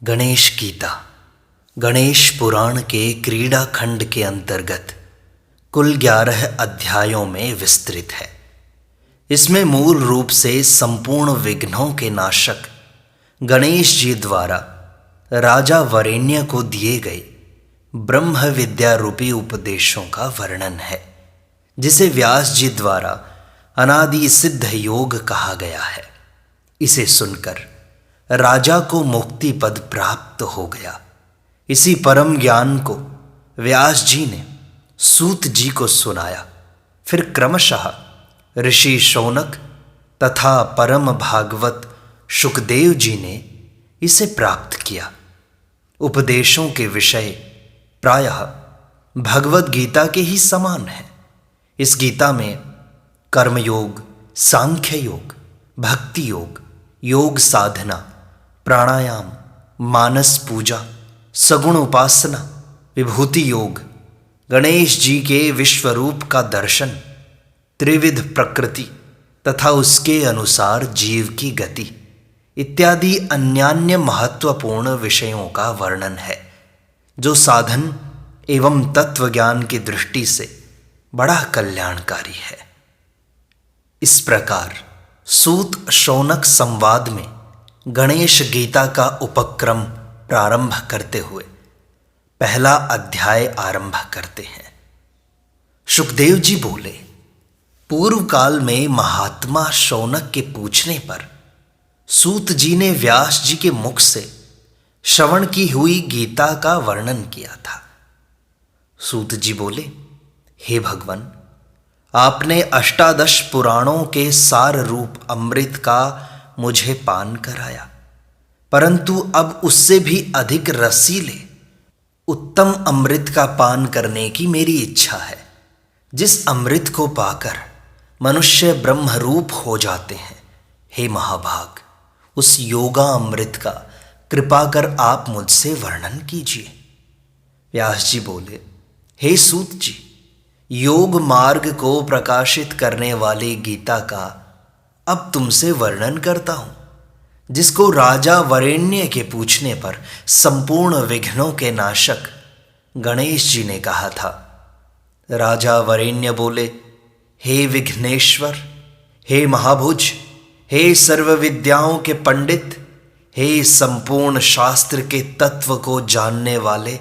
गणेश गीता गणेश पुराण के क्रीड़ा खंड के अंतर्गत कुल 11 अध्यायों में विस्तृत है। इसमें मूल रूप से संपूर्ण विघ्नों के नाशक गणेश जी द्वारा राजा वरेण्य को दिए गए ब्रह्म विद्या रूपी उपदेशों का वर्णन है, जिसे व्यास जी द्वारा अनादि सिद्ध योग कहा गया है। इसे सुनकर राजा को मुक्ति पद प्राप्त हो गया। इसी परम ज्ञान को व्यास जी ने सूत जी को सुनाया। फिर क्रमशः ऋषि शौनक तथा परम भागवत शुकदेव जी ने इसे प्राप्त किया। उपदेशों के विषय प्रायः भगवत गीता के ही समान है। इस गीता में कर्मयोग, सांख्य योग, भक्ति योग, योग साधना, प्राणायाम, मानस पूजा, सगुण उपासना, विभूति योग, गणेश जी के विश्वरूप का दर्शन, त्रिविध प्रकृति तथा उसके अनुसार जीव की गति इत्यादि अन्यान्य महत्वपूर्ण विषयों का वर्णन है, जो साधन एवं तत्व ज्ञान की दृष्टि से बड़ा कल्याणकारी है। इस प्रकार सूत शौनक संवाद में गणेश गीता का उपक्रम प्रारंभ करते हुए पहला अध्याय आरंभ करते हैं। शुकदेव जी बोले, पूर्व काल में महात्मा शौनक के पूछने पर सूत जी ने व्यास जी के मुख से श्रवण की हुई गीता का वर्णन किया था। सूत जी बोले, हे भगवान, आपने अष्टादश पुराणों के सार रूप अमृत का मुझे पान कराया, परंतु अब उससे भी अधिक रसीले उत्तम अमृत का पान करने की मेरी इच्छा है, जिस अमृत को पाकर मनुष्य ब्रह्मरूप हो जाते हैं। हे महाभाग, उस योगा अमृत का कृपा कर आप मुझसे वर्णन कीजिए। व्यास जी बोले, हे सूत जी, योग मार्ग को प्रकाशित करने वाली गीता का अब तुमसे वर्णन करता हूं, जिसको राजा वरेण्य के पूछने पर संपूर्ण विघ्नों के नाशक गणेश जी ने कहा था। राजा वरेण्य बोले, हे विघ्नेश्वर, हे महाभुज, हे सर्व विद्याओं के पंडित, हे संपूर्ण शास्त्र के तत्व को जानने वाले,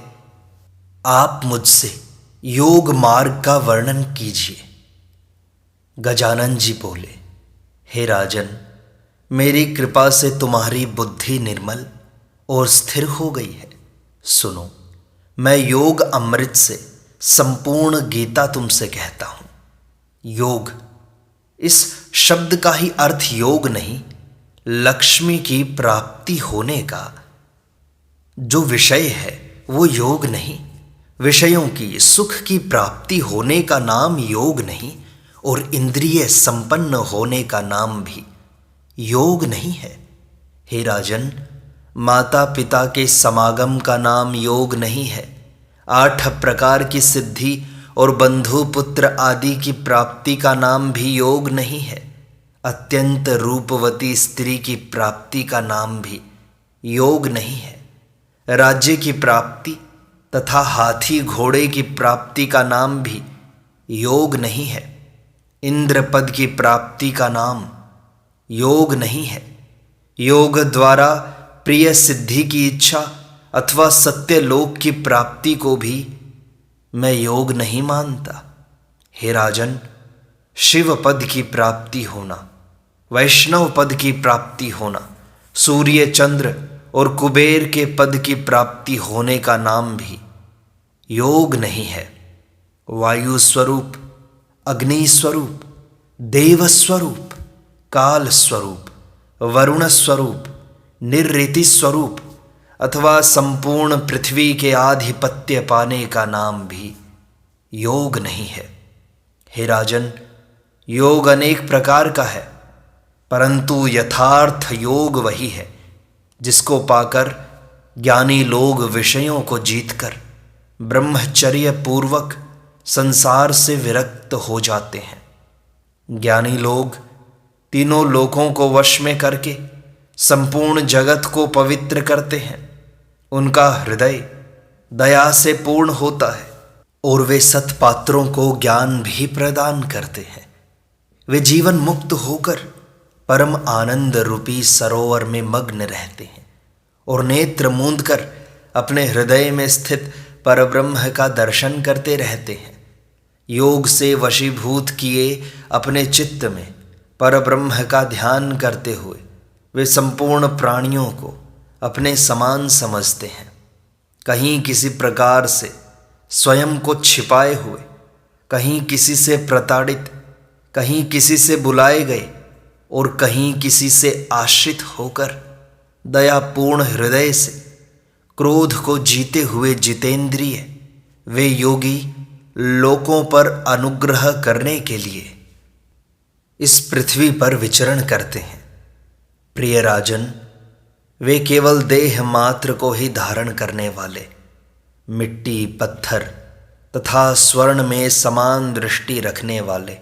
आप मुझसे योग मार्ग का वर्णन कीजिए। गजानन जी बोले, हे राजन, मेरी कृपा से तुम्हारी बुद्धि निर्मल और स्थिर हो गई है। सुनो, मैं योग अमृत से संपूर्ण गीता तुमसे कहता हूं। योग, इस शब्द का ही अर्थ योग नहीं, लक्ष्मी की प्राप्ति होने का जो विषय है वो योग नहीं, विषयों की सुख की प्राप्ति होने का नाम योग नहीं, और इंद्रिय संपन्न होने का नाम भी योग नहीं है। हे राजन, माता पिता के समागम का नाम योग नहीं है। 8 प्रकार की सिद्धि और बंधु पुत्र आदि की प्राप्ति का नाम भी योग नहीं है। अत्यंत रूपवती स्त्री की प्राप्ति का नाम भी योग नहीं है। राज्य की प्राप्ति तथा हाथी घोड़े की प्राप्ति का नाम भी योग नहीं है। इंद्र पद की प्राप्ति का नाम योग नहीं है। योग द्वारा प्रिय सिद्धि की इच्छा अथवा सत्य लोक की प्राप्ति को भी मैं योग नहीं मानता। हे राजन, शिव पद की प्राप्ति होना, वैष्णव पद की प्राप्ति होना, सूर्य चंद्र और कुबेर के पद की प्राप्ति होने का नाम भी योग नहीं है। वायु स्वरूप, अग्नि स्वरूप, देव स्वरूप, काल स्वरूप, वरुण स्वरूप, निर्ऋति स्वरूप अथवा संपूर्ण पृथ्वी के आधिपत्य पाने का नाम भी योग नहीं है। हे राजन, योग अनेक प्रकार का है, परंतु यथार्थ योग वही है जिसको पाकर ज्ञानी लोग विषयों को जीतकर ब्रह्मचर्य पूर्वक संसार से विरक्त हो जाते हैं। ज्ञानी लोग तीनों लोकों को वश में करके संपूर्ण जगत को पवित्र करते हैं। उनका हृदय दया से पूर्ण होता है और वे सत्पात्रों को ज्ञान भी प्रदान करते हैं। वे जीवन मुक्त होकर परम आनंद रूपी सरोवर में मग्न रहते हैं और नेत्र मूंद कर अपने हृदय में स्थित परब्रह्म का दर्शन करते रहते हैं। योग से वशीभूत किए अपने चित्त में परब्रह्म का ध्यान करते हुए वे संपूर्ण प्राणियों को अपने समान समझते हैं। कहीं किसी प्रकार से स्वयं को छिपाए हुए, कहीं किसी से प्रताड़ित, कहीं किसी से बुलाए गए और कहीं किसी से आश्रित होकर दयापूर्ण हृदय से क्रोध को जीते हुए जितेंद्रिय वे योगी लोकों पर अनुग्रह करने के लिए इस पृथ्वी पर विचरण करते हैं। प्रिय राजन, वे केवल देह मात्र को ही धारण करने वाले, मिट्टी, पत्थर तथा स्वर्ण में समान दृष्टि रखने वाले,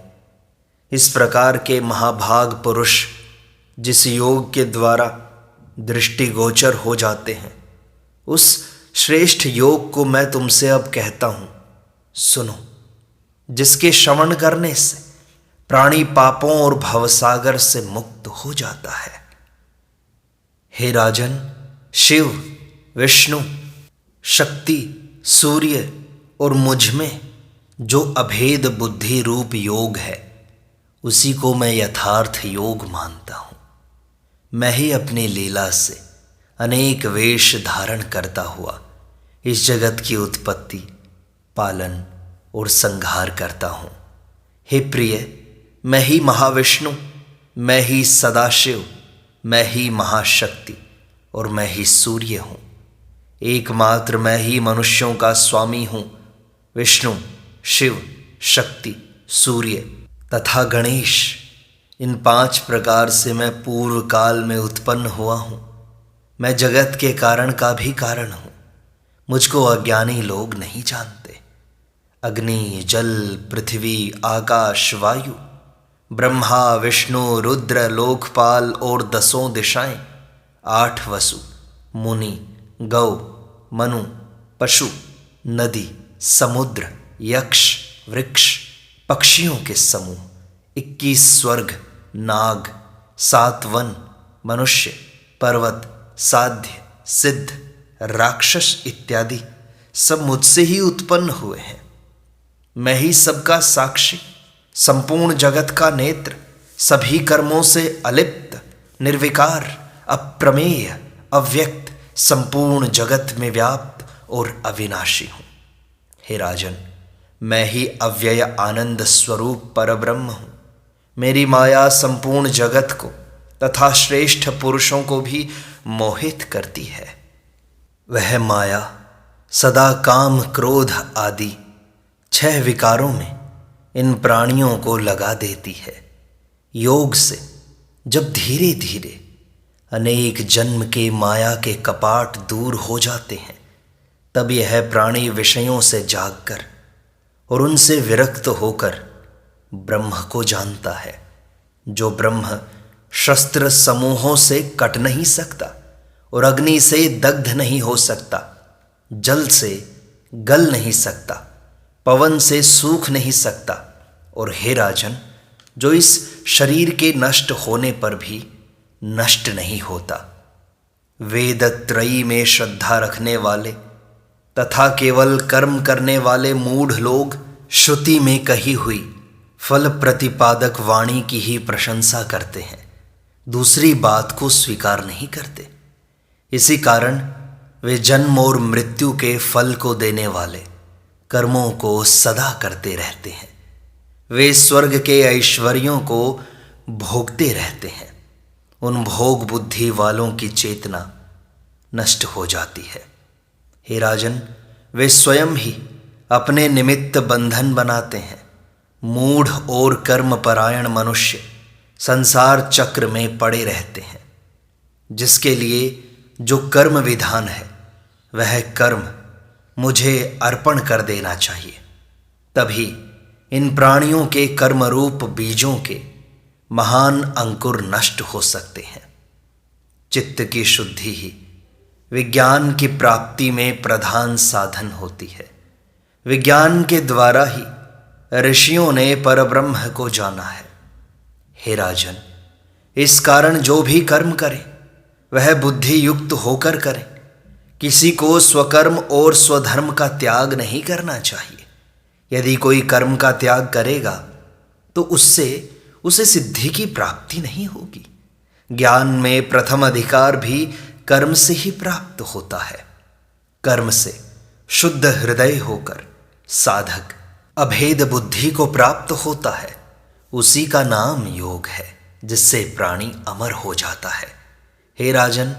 इस प्रकार के महाभाग पुरुष जिस योग के द्वारा दृष्टिगोचर हो जाते हैं, उस श्रेष्ठ योग को मैं तुमसे अब कहता हूँ, सुनो, जिसके श्रवण करने से प्राणी पापों और भवसागर से मुक्त हो जाता है। हे राजन, शिव, विष्णु, शक्ति, सूर्य और मुझ में जो अभेद बुद्धि रूप योग है, उसी को मैं यथार्थ योग मानता हूँ। मैं ही अपनी लीला से अनेक वेश धारण करता हुआ इस जगत की उत्पत्ति, पालन और संहार करता हूँ। हे प्रिय, मैं ही महाविष्णु, मैं ही सदाशिव, मैं ही महाशक्ति और मैं ही सूर्य हूँ। एकमात्र मैं ही मनुष्यों का स्वामी हूँ। विष्णु, शिव, शक्ति, सूर्य तथा गणेश, इन 5 प्रकार से मैं पूर्व काल में उत्पन्न हुआ हूँ। मैं जगत के कारण का भी कारण हूँ। मुझको अज्ञानी लोग नहीं जानते। अग्नि, जल, पृथ्वी, आकाश, वायु, ब्रह्मा, विष्णु, रुद्र, लोकपाल और 10 दिशाएं, 8 वसु, मुनि, गौ, मनु, पशु, नदी, समुद्र, यक्ष, वृक्ष, पक्षियों के समूह, 21 स्वर्ग, नाग, 7 वन, मनुष्य, पर्वत, साध्य, सिद्ध, राक्षस इत्यादि सब मुझसे ही उत्पन्न हुए हैं। मैं ही सबका साक्षी, संपूर्ण जगत का नेत्र, सभी कर्मों से अलिप्त, निर्विकार, अप्रमेय, अव्यक्त, संपूर्ण जगत में व्याप्त और अविनाशी हूँ। हे राजन, मैं ही अव्यय आनंद स्वरूप परब्रह्म हूँ। मेरी माया संपूर्ण जगत को तथा श्रेष्ठ पुरुषों को भी मोहित करती है। वह माया सदा काम, क्रोध आदि 6 विकारों में इन प्राणियों को लगा देती है। योग से जब धीरे धीरे अनेक जन्म के माया के कपाट दूर हो जाते हैं, तब यह प्राणी विषयों से जागकर और उनसे विरक्त होकर ब्रह्म को जानता है। जो ब्रह्म शस्त्र समूहों से कट नहीं सकता और अग्नि से दग्ध नहीं हो सकता, जल से गल नहीं सकता, पवन से सूख नहीं सकता, और हे राजन, जो इस शरीर के नष्ट होने पर भी नष्ट नहीं होता। वेदत्रयी में श्रद्धा रखने वाले तथा केवल कर्म करने वाले मूढ़ लोग श्रुति में कही हुई फल प्रतिपादक वाणी की ही प्रशंसा करते हैं, दूसरी बात को स्वीकार नहीं करते। इसी कारण वे जन्म और मृत्यु के फल को देने वाले कर्मों को सदा करते रहते हैं। वे स्वर्ग के ऐश्वर्यों को भोगते रहते हैं। उन भोग बुद्धि वालों की चेतना नष्ट हो जाती है। हे राजन, वे स्वयं ही अपने निमित्त बंधन बनाते हैं। मूढ़ और कर्मपरायण मनुष्य संसार चक्र में पड़े रहते हैं। जिसके लिए जो कर्म विधान है, वह कर्म मुझे अर्पण कर देना चाहिए। तभी इन प्राणियों के कर्म रूप बीजों के महान अंकुर नष्ट हो सकते हैं। चित्त की शुद्धि ही विज्ञान की प्राप्ति में प्रधान साधन होती है। विज्ञान के द्वारा ही ऋषियों ने परब्रह्म को जाना है। हे राजन, इस कारण जो भी कर्म करे वह बुद्धि युक्त होकर करे। किसी को स्वकर्म और स्वधर्म का त्याग नहीं करना चाहिए। यदि कोई कर्म का त्याग करेगा तो उससे उसे सिद्धि की प्राप्ति नहीं होगी। ज्ञान में प्रथम अधिकार भी कर्म से ही प्राप्त होता है। कर्म से शुद्ध हृदय होकर साधक अभेद बुद्धि को प्राप्त होता है। उसी का नाम योग है, जिससे प्राणी अमर हो जाता है। हे राजन,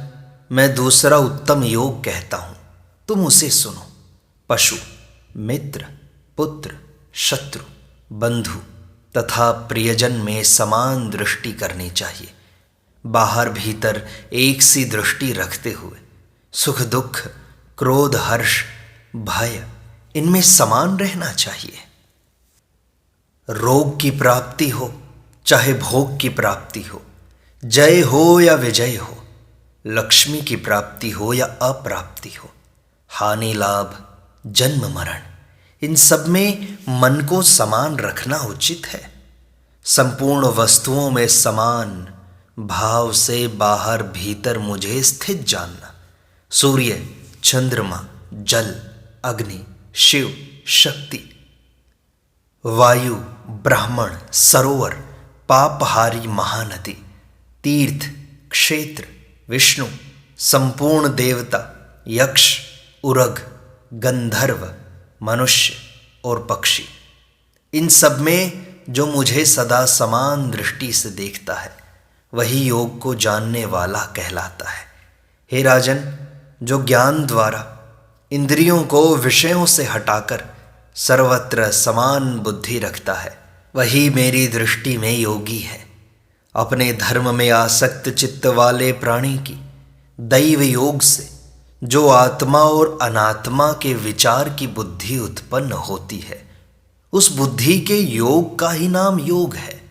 मैं दूसरा उत्तम योग कहता हूं, तुम उसे सुनो। पशु, मित्र, पुत्र, शत्रु, बंधु तथा प्रियजन में समान दृष्टि करनी चाहिए। बाहर भीतर एक सी दृष्टि रखते हुए सुख दुख, क्रोध, हर्ष, भय इनमें समान रहना चाहिए। रोग की प्राप्ति हो चाहे भोग की प्राप्ति हो, जय हो या विजय हो, लक्ष्मी की प्राप्ति हो या अप्राप्ति हो, हानि लाभ, जन्म मरण, इन सब में मन को समान रखना उचित है। संपूर्ण वस्तुओं में समान भाव से बाहर भीतर मुझे स्थित जानना। सूर्य, चंद्रमा, जल, अग्नि, शिव, शक्ति, वायु, ब्राह्मण, सरोवर, पापहारी महानदी, तीर्थ, क्षेत्र, विष्णु, संपूर्ण देवता, यक्ष, उरग, गंधर्व, मनुष्य और पक्षी, इन सब में जो मुझे सदा समान दृष्टि से देखता है वही योग को जानने वाला कहलाता है। हे राजन, जो ज्ञान द्वारा इंद्रियों को विषयों से हटाकर सर्वत्र समान बुद्धि रखता है वही मेरी दृष्टि में योगी है। अपने धर्म में आसक्त चित्त वाले प्राणी की दैव योग से जो आत्मा और अनात्मा के विचार की बुद्धि उत्पन्न होती है, उस बुद्धि के योग का ही नाम योग है।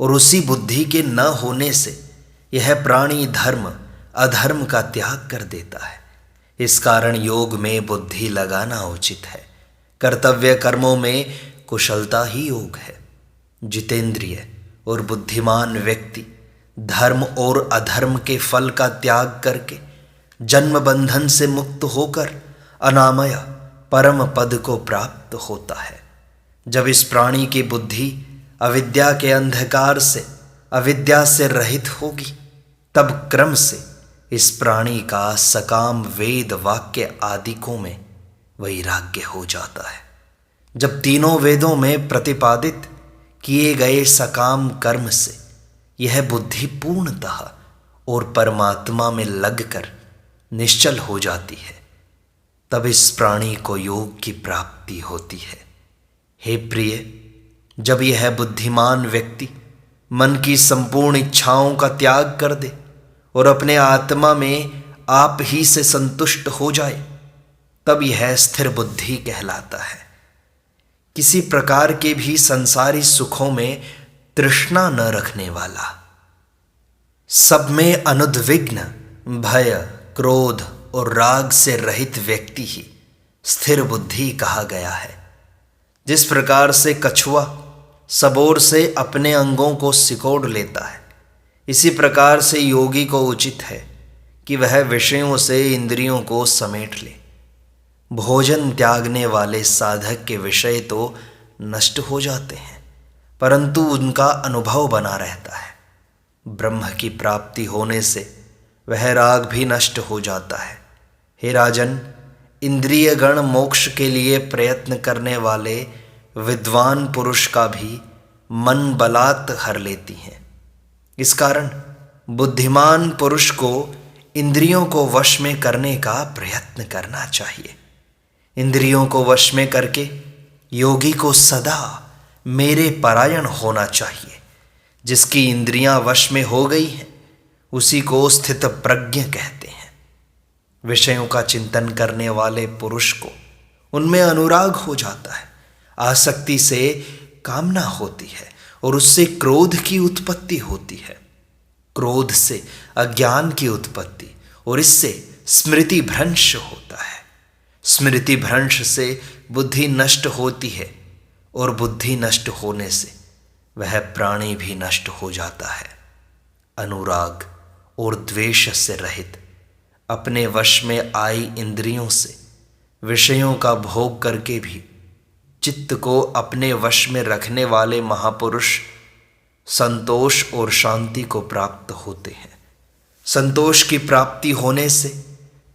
और उसी बुद्धि के न होने से यह प्राणी धर्म अधर्म का त्याग कर देता है। इस कारण योग में बुद्धि लगाना उचित है। कर्तव्य कर्मों में कुशलता ही योग है। जितेंद्रिय और बुद्धिमान व्यक्ति धर्म और अधर्म के फल का त्याग करके जन्म बंधन से मुक्त होकर अनामय परम पद को प्राप्त होता है। जब इस प्राणी की बुद्धि अविद्या के अंधकार से अविद्या से रहित होगी, तब क्रम से इस प्राणी का सकाम वेद वाक्य आदिकों में वैराग्य हो जाता है। जब तीनों वेदों में प्रतिपादित किए गए सकाम कर्म से यह बुद्धि पूर्णतः और परमात्मा में लगकर निश्चल हो जाती है, तब इस प्राणी को योग की प्राप्ति होती है। हे प्रिय, जब यह बुद्धिमान व्यक्ति मन की संपूर्ण इच्छाओं का त्याग कर दे और अपने आत्मा में आप ही से संतुष्ट हो जाए, तब यह स्थिर बुद्धि कहलाता है। किसी प्रकार के भी संसारी सुखों में तृष्णा न रखने वाला, सब में अनुद्विग्न, भय, क्रोध और राग से रहित व्यक्ति ही स्थिर बुद्धि कहा गया है। जिस प्रकार से कछुआ सबोर से अपने अंगों को सिकोड़ लेता है, इसी प्रकार से योगी को उचित है कि वह विषयों से इंद्रियों को समेट ले। भोजन त्यागने वाले साधक के विषय तो नष्ट हो जाते हैं, परंतु उनका अनुभव बना रहता है। ब्रह्म की प्राप्ति होने से वह राग भी नष्ट हो जाता है। हे राजन, इंद्रिय गण मोक्ष के लिए प्रयत्न करने वाले विद्वान पुरुष का भी मन बलात् हर लेती हैं। इस कारण बुद्धिमान पुरुष को इंद्रियों को वश में करने का प्रयत्न करना चाहिए। इंद्रियों को वश में करके योगी को सदा मेरे परायण होना चाहिए। जिसकी इंद्रियां वश में हो गई हैं उसी को स्थित प्रज्ञ कहते हैं। विषयों का चिंतन करने वाले पुरुष को उनमें अनुराग हो जाता है, आसक्ति से कामना होती है और उससे क्रोध की उत्पत्ति होती है। क्रोध से अज्ञान की उत्पत्ति और इससे स्मृति भ्रंश होता है। स्मृति भ्रंश से बुद्धि नष्ट होती है और बुद्धि नष्ट होने से वह प्राणी भी नष्ट हो जाता है। अनुराग और द्वेष से रहित अपने वश में आई इंद्रियों से विषयों का भोग करके भी चित्त को अपने वश में रखने वाले महापुरुष संतोष और शांति को प्राप्त होते हैं। संतोष की प्राप्ति होने से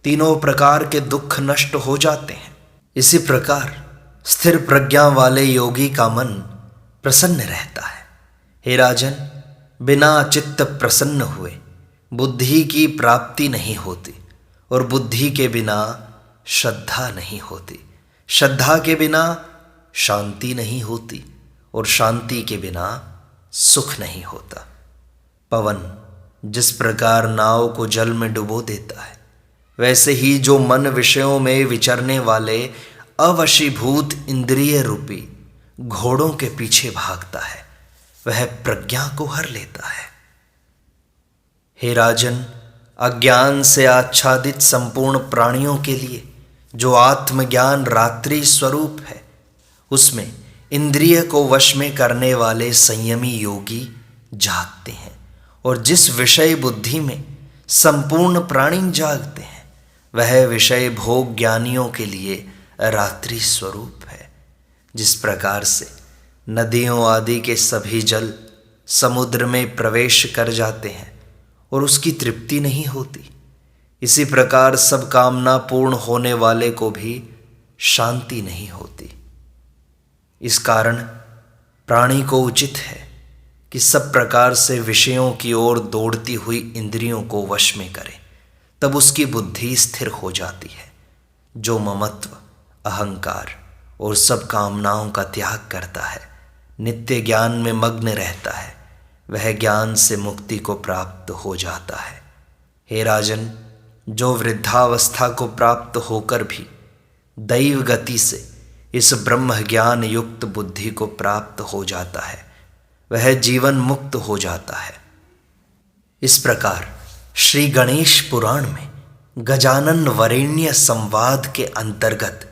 तीनों प्रकार के दुख नष्ट हो जाते हैं। इसी प्रकार स्थिर प्रज्ञा वाले योगी का मन प्रसन्न रहता है। हे राजन, बिना चित्त प्रसन्न हुए बुद्धि की प्राप्ति नहीं होती और बुद्धि के बिना श्रद्धा नहीं होती। श्रद्धा के बिना शांति नहीं होती और शांति के बिना सुख नहीं होता। पवन जिस प्रकार नाव को जल में डुबो देता है, वैसे ही जो मन विषयों में विचरने वाले अवशीभूत इंद्रिय रूपी घोड़ों के पीछे भागता है, वह प्रज्ञा को हर लेता है। हे राजन, अज्ञान से आच्छादित संपूर्ण प्राणियों के लिए जो आत्मज्ञान रात्रि स्वरूप है, उसमें इंद्रिय को वश में करने वाले संयमी योगी जागते हैं। और जिस विषय बुद्धि में संपूर्ण प्राणी जागते हैं, वह विषय भोग ज्ञानियों के लिए रात्रि स्वरूप है। जिस प्रकार से नदियों आदि के सभी जल समुद्र में प्रवेश कर जाते हैं और उसकी तृप्ति नहीं होती, इसी प्रकार सब कामना पूर्ण होने वाले को भी शांति नहीं होती। इस कारण प्राणी को उचित है कि सब प्रकार से विषयों की ओर दौड़ती हुई इंद्रियों को वश में करे, तब उसकी बुद्धि स्थिर हो जाती है। जो ममत्व, अहंकार और सब कामनाओं का त्याग करता है, नित्य ज्ञान में मग्न रहता है, वह ज्ञान से मुक्ति को प्राप्त हो जाता है। हे राजन, जो वृद्धावस्था को प्राप्त होकर भी दैव गति से इस ब्रह्म ज्ञान युक्त बुद्धि को प्राप्त हो जाता है, वह जीवन मुक्त हो जाता है। इस प्रकार श्री गणेश पुराण में गजानन वरेण्य संवाद के अंतर्गत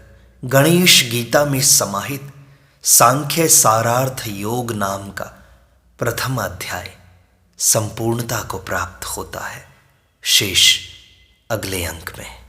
गणेश गीता में समाहित सांख्य सारार्थ योग नाम का प्रथम अध्याय संपूर्णता को प्राप्त होता है। शेष अगले अंक में।